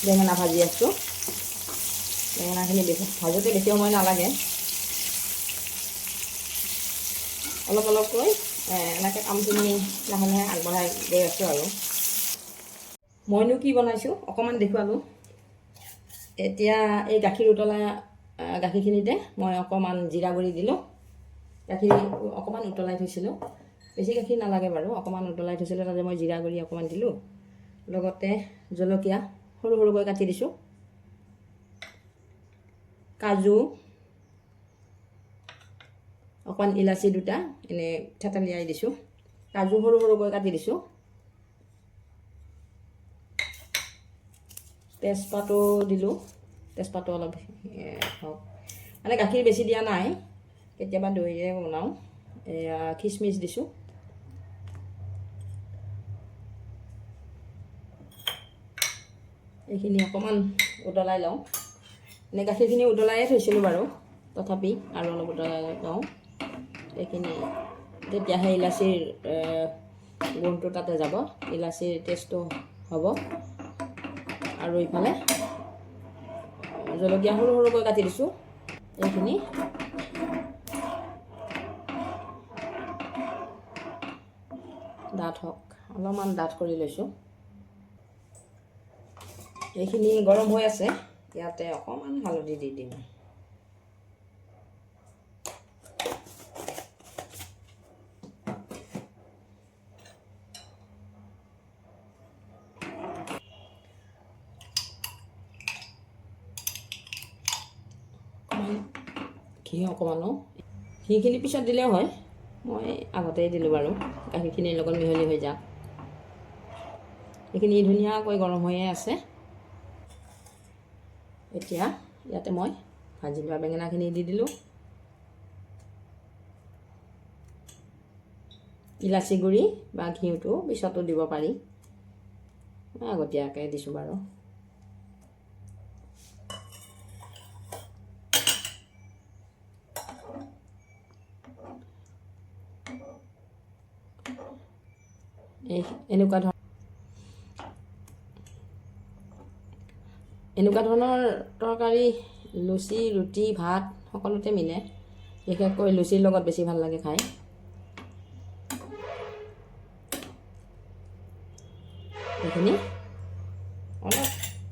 বেঙেনা ভাজি আছোঁ। বেঙেনাখিনি ভাজোঁতে বেছি সময় নালাগে, অলপ অলপকৈ এনেকৈ কামখিনি লাহে লাহে আগবঢ়াই গৈ আছোঁ আৰু। মইনো কি বনাইছোঁ অকণমান দেখুৱালোঁ। এতিয়া এই গাখীৰ উতলা গাখীৰখিনিতে মই অকণমান জিৰা গুড়ি দিলোঁ। গাখীৰ অকণমান উতলাই থৈছিলোঁ, বেছি গাখীৰ নালাগে বাৰু, অকণমান উতলাই থৈছিলোঁ, তাতে মই জিৰা গুড়ি অকণমান দিলোঁ। লগতে জলকীয়া সৰু সৰুকৈ কাটি দিছোঁ, কাজু, অকণমান ইলাচি দুটা এনেই থেতেলিয়াই দিছোঁ, কাজু সৰু সৰুকৈ কাটি দিছোঁ, তেজপাতো দিলোঁ, তেজপাতো অলপ হওক, মানে গাখীৰ বেছি দিয়া নাই, কেতিয়াবা দৈৰে বনাওঁ। এয়া খিচমিচ দিছোঁ, এইখিনি অকণমান উতলাই লওঁ। এনে গাখীৰখিনি উতলাইয়ে থৈছিলোঁ বাৰু, তথাপি আৰু অলপ উতলাই লওঁ। এইখিনি তেতিয়াহে ইলাচিৰ গোন্ধটো তাতে যাব, ইলাচিৰ টেষ্টটো হ'ব। আৰু ইফালে জলকীয়া সৰু সৰুকৈ কাটি দিছোঁ, এইখিনি ডাঠ হওক, অলপমান ডাঠ কৰি লৈছোঁ। এইখিনি গৰম হৈ আছে, ইয়াতে অকণমান হালধি দি দিম। ঘি অকণমানো, ঘিখিনি পিছত দিলেও হয়, মই আগতেই দিলোঁ বাৰু, গাখীৰখিনিৰ লগত মিহলি হৈ যাওক। এইখিনি ধুনীয়াকৈ গৰম হৈয়ে আছে। এতিয়া ইয়াতে মই ভাজি লোৱা বেঙেনাখিনি দি দিলোঁ, ইলাচি গুড়ি বা ঘিউটো পিছতো দিব পাৰি, মই আগতীয়াকৈ দিছোঁ বাৰু। এনেকুৱা ধৰণৰ তৰকাৰী লুচি, ৰুটি, ভাত সকলোতে মিলে, বিশেষকৈ লুচিৰ লগত বেছি ভাল লাগে খাই। এইখিনি অলপ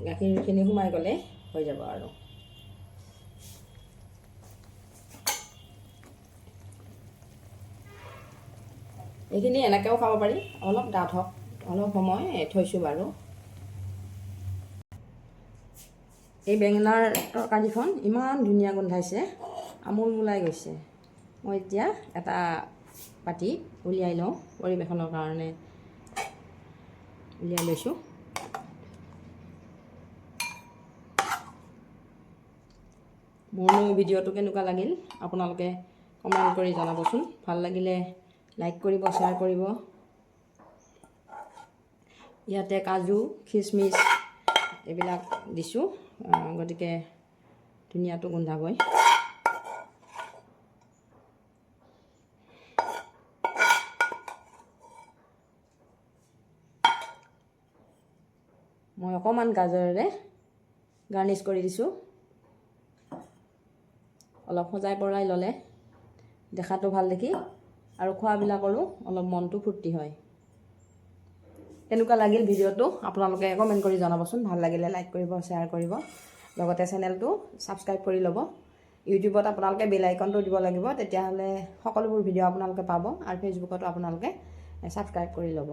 গাখীৰখিনি সোমাই গ'লে হৈ যাব আৰু। এইখিনি এনেকৈও খাব পাৰি, অলপ ডাঠ হওক, অলপ সময় থৈছোঁ বাৰু। এই বেঙেনাৰ তৰকাৰীখন ইমান ধুনীয়া গোন্ধাইছে, আমোল মোলাই গৈছে। মই এতিয়া এটা বাটি উলিয়াই লওঁ, পৰিৱেশনৰ কাৰণে উলিয়াই লৈছোঁ। মোৰনো ভিডিঅ'টো কেনেকুৱা লাগিল আপোনালোকে কমেণ্ট কৰি জনাবচোন। ভাল লাগিলে লাইক কৰিব, শ্বেয়াৰ কৰিব। ইয়াতে কাজু, খিচমিচ এইবিলাক দিছোঁ, গতিকে ধুনীয়াটো গোন্ধাবই। মই অকণমান গাজৰেৰে গাৰ্নিছ কৰি দিছোঁ। অলপ সজাই পৰাই ল'লে দেখাটো ভাল দেখি আৰু খোৱাবিলাকৰো অলপ মনটো ফূৰ্তি হয়। কেনেকুৱা লাগিল ভিডিঅ'টো আপোনালোকে কমেণ্ট কৰি জনাবচোন। ভাল লাগিলে লাইক কৰিব, শ্বেয়াৰ কৰিব, লগতে চেনেলটো ছাবস্ক্ৰাইব কৰি ল'ব। ইউটিউবত আপোনালোকে বেল আইকনটো দিব লাগিব, তেতিয়াহ'লে সকলোবোৰ ভিডিঅ' আপোনালোকে পাব, আৰু ফেচবুকতো আপোনালোকে ছাবস্ক্ৰাইব কৰি ল'ব।